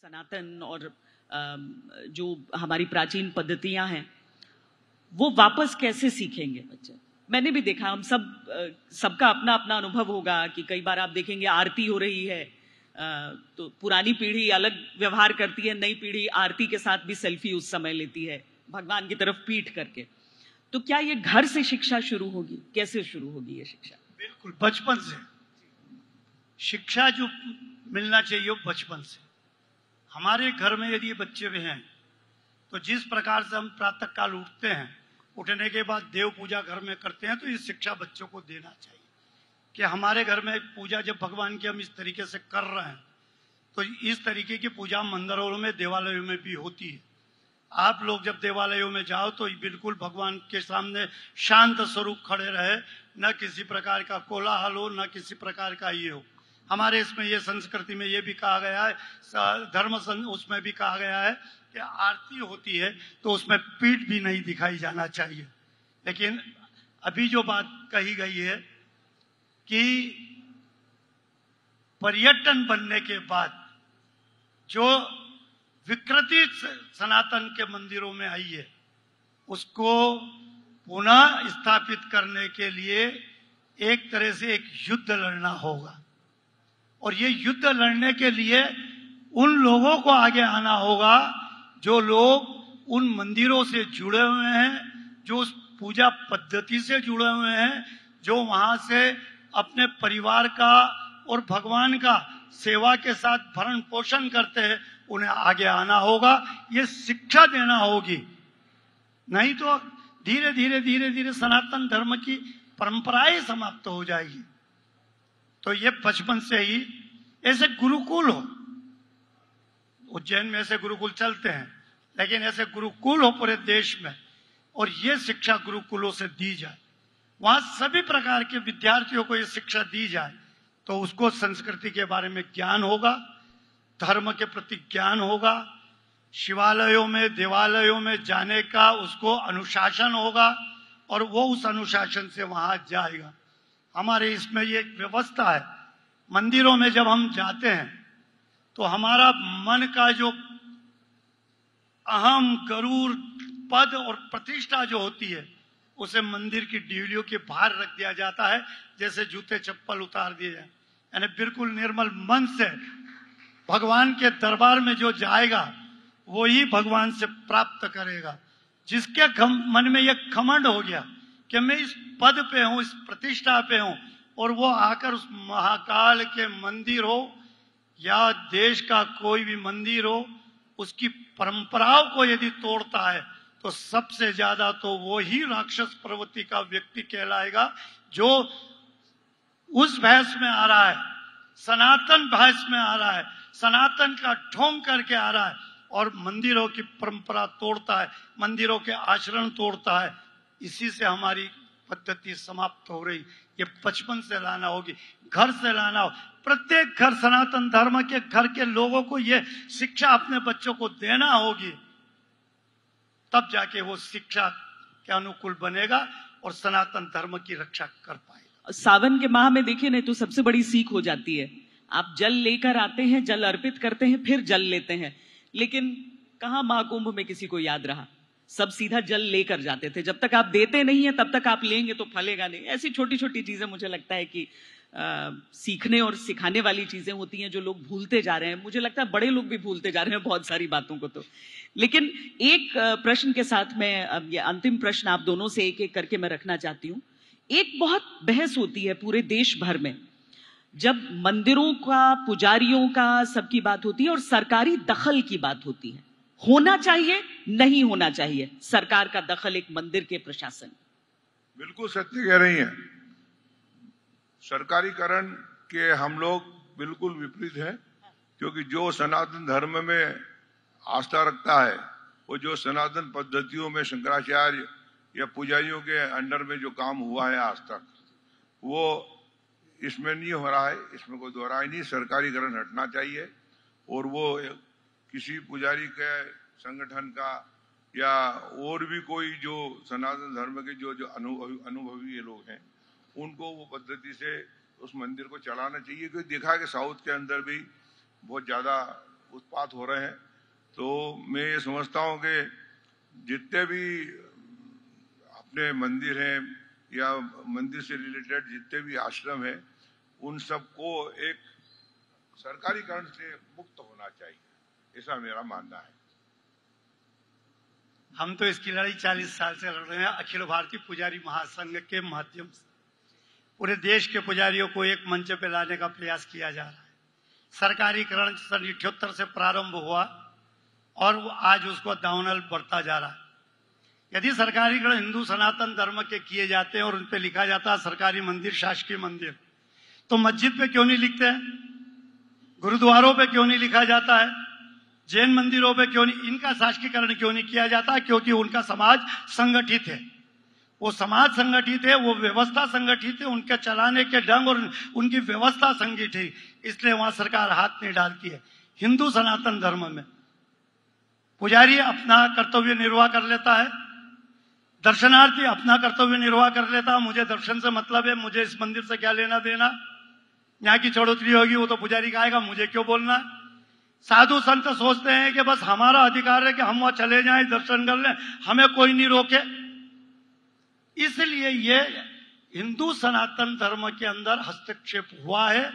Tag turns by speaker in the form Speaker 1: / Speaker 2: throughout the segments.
Speaker 1: सनातन और जो हमारी प्राचीन पद्धतियां हैं वो वापस कैसे सीखेंगे बच्चे। मैंने भी देखा, हम सबका अपना अपना अनुभव होगा कि कई बार आप देखेंगे आरती हो रही है तो पुरानी पीढ़ी अलग व्यवहार करती है, नई पीढ़ी आरती के साथ भी सेल्फी उस समय लेती है भगवान की तरफ पीठ करके। तो क्या ये घर से शिक्षा शुरू होगी? कैसे शुरू होगी ये शिक्षा?
Speaker 2: बिल्कुल बचपन से शिक्षा जो मिलना चाहिए वो बचपन से। हमारे घर में यदि बच्चे भी हैं तो जिस प्रकार से हम प्रातः काल उठते हैं, उठने के बाद देव पूजा घर में करते हैं, तो ये शिक्षा बच्चों को देना चाहिए कि हमारे घर में पूजा जब भगवान की हम इस तरीके से कर रहे हैं तो इस तरीके की पूजा मंदिरों में देवालयों में भी होती है। आप लोग जब देवालयों में जाओ तो बिल्कुल भगवान के सामने शांत स्वरूप खड़े रहे, न किसी प्रकार का कोलाहल हो, न किसी प्रकार का ये हो। हमारे इसमें ये संस्कृति में ये भी कहा गया है, उसमें भी कहा गया है कि आरती होती है तो उसमें पीठ भी नहीं दिखाई जाना चाहिए। लेकिन अभी जो बात कही गई है कि पर्यटन बनने के बाद जो विकृति सनातन के मंदिरों में आई है उसको पुनः स्थापित करने के लिए एक तरह से एक युद्ध लड़ना होगा। और ये युद्ध लड़ने के लिए उन लोगों को आगे आना होगा जो लोग उन मंदिरों से जुड़े हुए हैं, जो उस पूजा पद्धति से जुड़े हुए हैं, जो वहां से अपने परिवार का और भगवान का सेवा के साथ भरण पोषण करते हैं, उन्हें आगे आना होगा। ये शिक्षा देना होगी, नहीं तो धीरे धीरे धीरे धीरे सनातन धर्म की परंपराएं समाप्त हो जाएगी। तो ये बचपन से ही ऐसे गुरुकुल हो, उज्जैन में ऐसे गुरुकुल चलते हैं, लेकिन ऐसे गुरुकुल हो पूरे देश में और ये शिक्षा गुरुकुलों से दी जाए, वहां सभी प्रकार के विद्यार्थियों को ये शिक्षा दी जाए तो उसको संस्कृति के बारे में ज्ञान होगा, धर्म के प्रति ज्ञान होगा, शिवालयों में देवालयों में जाने का उसको अनुशासन होगा और वो उस अनुशासन से वहां जाएगा। हमारे इसमें ये व्यवस्था है, मंदिरों में जब हम जाते हैं तो हमारा मन का जो अहम गरूर पद और प्रतिष्ठा जो होती है उसे मंदिर की डिवलियों के बाहर रख दिया जाता है, जैसे जूते चप्पल उतार दिए जाए। यानी बिल्कुल निर्मल मन से भगवान के दरबार में जो जाएगा वो ही भगवान से प्राप्त करेगा। जिसके मन में यह घमंड हो गया कि मैं इस पद पे हूं, इस प्रतिष्ठा पे हूं, और वो आकर उस महाकाल के मंदिर हो या देश का कोई भी मंदिर हो, उसकी परंपराओं को यदि तोड़ता है तो सबसे ज्यादा तो वो ही राक्षस प्रवृत्ति का व्यक्ति कहलाएगा, जो उस भैंस में आ रहा है, सनातन भैंस में आ रहा है, सनातन का ढोंग करके आ रहा है और मंदिरों की परंपरा तोड़ता है, मंदिरों के आचरण तोड़ता है। इसी से हमारी पद्धति समाप्त हो रही। ये बचपन से लाना होगी, घर से लाना हो। प्रत्येक घर, सनातन धर्म के घर के लोगों को ये शिक्षा अपने बच्चों को देना होगी, तब जाके वो शिक्षा के अनुकूल बनेगा और सनातन धर्म की रक्षा कर पाएगा।
Speaker 1: सावन के माह में देखिए नहीं तो सबसे बड़ी सीख हो जाती है, आप जल लेकर आते हैं, जल अर्पित करते हैं, फिर जल लेते हैं, लेकिन कहां महाकुंभ में किसी को याद रहा, सब सीधा जल लेकर जाते थे। जब तक आप देते नहीं है तब तक आप लेंगे तो फलेगा नहीं। ऐसी छोटी छोटी चीजें मुझे लगता है कि सीखने और सिखाने वाली चीजें होती हैं जो लोग भूलते जा रहे हैं। मुझे लगता है बड़े लोग भी भूलते जा रहे हैं बहुत सारी बातों को। तो लेकिन एक प्रश्न के साथ मैं अब ये अंतिम प्रश्न आप दोनों से एक एक करके मैं रखना चाहती हूँ। एक बहुत बहस होती है पूरे देश भर में जब मंदिरों का, पुजारियों का, सबकी बात होती है और सरकारी दखल की बात होती है। होना चाहिए, नहीं होना चाहिए सरकार का दखल एक मंदिर के प्रशासन?
Speaker 3: बिल्कुल सत्य कह रही हैं। सरकारीकरण के हम लोग बिल्कुल विपरीत हैं, क्योंकि जो सनातन धर्म में आस्था रखता है, वो जो सनातन पद्धतियों में शंकराचार्य या पुजारियों के अंडर में जो काम हुआ है आज तक, वो इसमें नहीं हो रहा है। इसमें कोई दोहराई नहीं। सरकारीकरण हटना चाहिए और वो किसी पुजारी के संगठन का या और भी कोई जो सनातन धर्म के जो अनुभवी लोग हैं, उनको वो पद्धति से उस मंदिर को चलाना चाहिए। क्योंकि देखा है कि साउथ के अंदर भी बहुत ज्यादा उत्पात हो रहे हैं। तो मैं ये समझता हूँ कि जितने भी अपने मंदिर हैं या मंदिर से रिलेटेड जितने भी आश्रम हैं, उन सबको एक सरकारीकरण से मुक्त होना चाहिए, ऐसा मेरा मानना है।
Speaker 2: हम तो इसकी लड़ाई 40 साल से लड़ रहे हैं। अखिल भारतीय पुजारी महासंघ के माध्यम से पूरे देश के पुजारियों को एक मंच पे लाने का प्रयास किया जा रहा है। सरकारीकरण सन 78 से प्रारंभ हुआ और वो आज उसको दावनल बढ़ता जा रहा है। यदि सरकारीकरण हिंदू सनातन धर्म के किए जाते हैं और उन पे लिखा जाता है सरकारी मंदिर, शासकीय मंदिर, तो मस्जिद पे क्यों नहीं लिखते हैं? गुरुद्वारों पे क्यों नहीं लिखा जाता है? जैन मंदिरों पे क्यों नहीं? इनका शासकीकरण क्यों नहीं किया जाता? क्योंकि उनका समाज संगठित है, वो समाज संगठित है, वो व्यवस्था संगठित है, उनके चलाने के ढंग और उनकी व्यवस्था संगठित है, इसलिए वहां सरकार हाथ नहीं डालती है। हिंदू सनातन धर्म में पुजारी अपना कर्तव्य निर्वाह कर लेता है, दर्शनार्थी अपना कर्तव्य निर्वाह कर लेता है। मुझे दर्शन से मतलब है, मुझे इस मंदिर से क्या लेना देना, यहाँ की चढ़ोतरी होगी वो तो पुजारी का आएगा, मुझे क्यों बोलना है। साधु संत सोचते हैं कि बस हमारा अधिकार है कि हम वहां चले जाएं, दर्शन कर लें, हमें कोई नहीं रोके। इसलिए ये हिंदू सनातन धर्म के अंदर हस्तक्षेप हुआ है।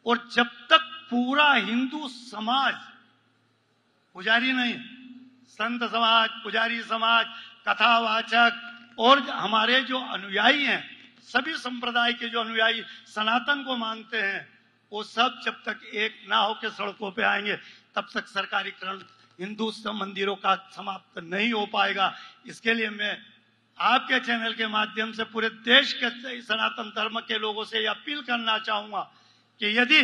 Speaker 2: और जब तक पूरा हिंदू समाज, पुजारी नहीं, संत समाज, पुजारी समाज, कथावाचक और हमारे जो अनुयायी हैं, सभी संप्रदाय के जो अनुयायी सनातन को मानते हैं, वो सब जब तक एक ना होकर सड़कों पे आएंगे, तब तक सरकारीकरण हिंदू मंदिरों का समाप्त नहीं हो पाएगा। इसके लिए मैं आपके चैनल के माध्यम से पूरे देश के सनातन धर्म के लोगों से यह अपील करना चाहूंगा कि यदि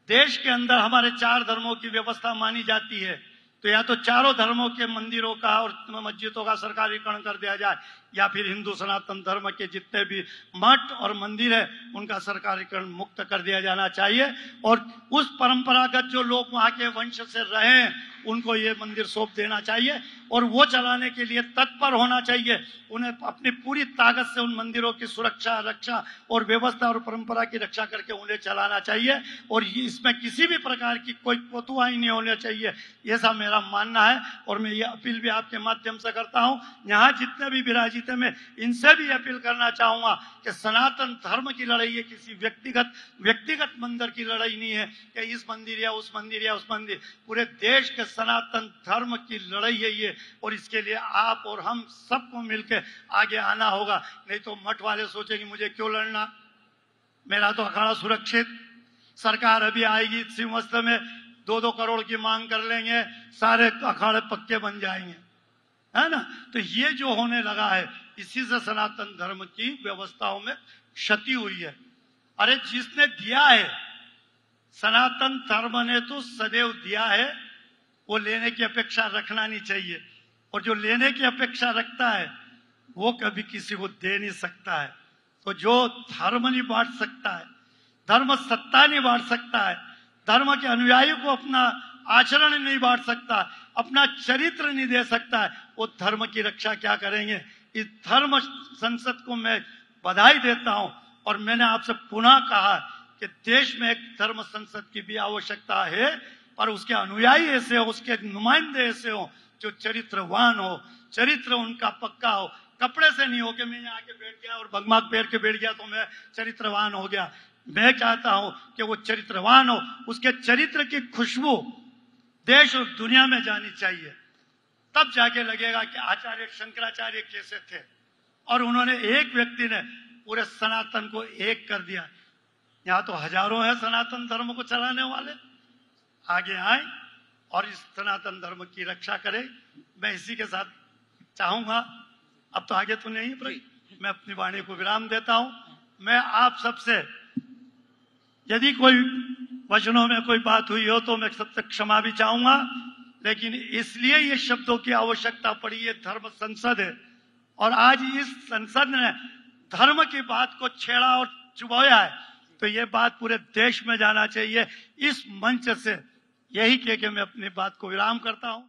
Speaker 2: देश के अंदर हमारे 4 धर्मों की व्यवस्था मानी जाती है, तो या तो चारों धर्मों के मंदिरों का और मस्जिदों का सरकारीकरण कर दिया जाए, या फिर हिंदू सनातन धर्म के जितने भी मठ और मंदिर है उनका सरकारीकरण मुक्त कर दिया जाना चाहिए। और उस परंपरागत जो लोग वहां के वंश से रहे हैं उनको ये मंदिर सौंप देना चाहिए और वो चलाने के लिए तत्पर होना चाहिए। उन्हें अपनी पूरी ताकत से उन मंदिरों की सुरक्षा, रक्षा और व्यवस्था और परंपरा की रक्षा करके उन्हें चलाना चाहिए और इसमें किसी भी प्रकार की कोई कोताही नहीं होनी चाहिए, ऐसा मेरा मानना है। और मैं ये अपील भी आपके माध्यम से करता हूँ, यहाँ जितने भी विराजित हैं, मैं इनसे भी अपील करना चाहूंगा कि सनातन धर्म की लड़ाई है, किसी व्यक्तिगत मंदिर की लड़ाई नहीं है कि इस मंदिर या उस मंदिर या उस मंदिर, पूरे देश के सनातन धर्म की लड़ाई है ये। और इसके लिए आप और हम सबको मिलकर आगे आना होगा, नहीं तो मठ वाले सोचेंगे मुझे क्यों लड़ना, मेरा तो अखाड़ा सुरक्षित, सरकार अभी आएगी सिंहस्थ में 2-2 करोड़ की मांग कर लेंगे, सारे अखाड़े पक्के बन जाएंगे, है ना। तो ये जो होने लगा है, इसी से सनातन धर्म की व्यवस्थाओं में क्षति हुई है। अरे जिसने दिया है, सनातन धर्म ने तो सदैव दिया है, वो लेने की अपेक्षा रखना नहीं चाहिए। और जो लेने की अपेक्षा रखता है वो कभी किसी को दे नहीं सकता है। तो जो धर्म नहीं बांट सकता है, धर्म सत्ता नहीं बांट सकता है, धर्म के अनुयायियों को अपना आचरण नहीं बांट सकता, अपना चरित्र नहीं दे सकता है, वो धर्म की रक्षा क्या करेंगे। इस धर्म संसद को मैं बधाई देता हूं और मैंने आपसे पुनः कहा कि देश में एक धर्म संसद की भी आवश्यकता है, पर उसके अनुयायी ऐसे हो, उसके नुमाइंदे ऐसे हो जो चरित्रवान हो, चरित्र उनका पक्का हो। कपड़े से नहीं हो कि मैं यहाँ आके बैठ गया और भगमाग पैर के बैठ गया तो मैं चरित्रवान हो गया। मैं चाहता हूं कि वो चरित्रवान हो, उसके चरित्र की खुशबू देश और दुनिया में जानी चाहिए, तब जाके लगेगा कि आचार्य शंकराचार्य कैसे थे और उन्होंने एक व्यक्ति ने पूरे सनातन को एक कर दिया। यहाँ तो हजारों हैं सनातन धर्म को चलाने वाले, आगे आए और इस सनातन धर्म की रक्षा करें। मैं इसी के साथ चाहूंगा, अब तो आगे तो नहीं, पर मैं अपनी वाणी को विराम देता हूं। मैं आप सबसे यदि कोई वचनों में कोई बात हुई हो तो मैं सबसे क्षमा भी चाहूंगा, लेकिन इसलिए ये शब्दों की आवश्यकता पड़ी, ये धर्म संसद है और आज इस संसद ने धर्म की बात को छेड़ा और चुभोया है, तो ये बात पूरे देश में जाना चाहिए। इस मंच से यही कह के मैं अपनी बात को विराम करता हूं।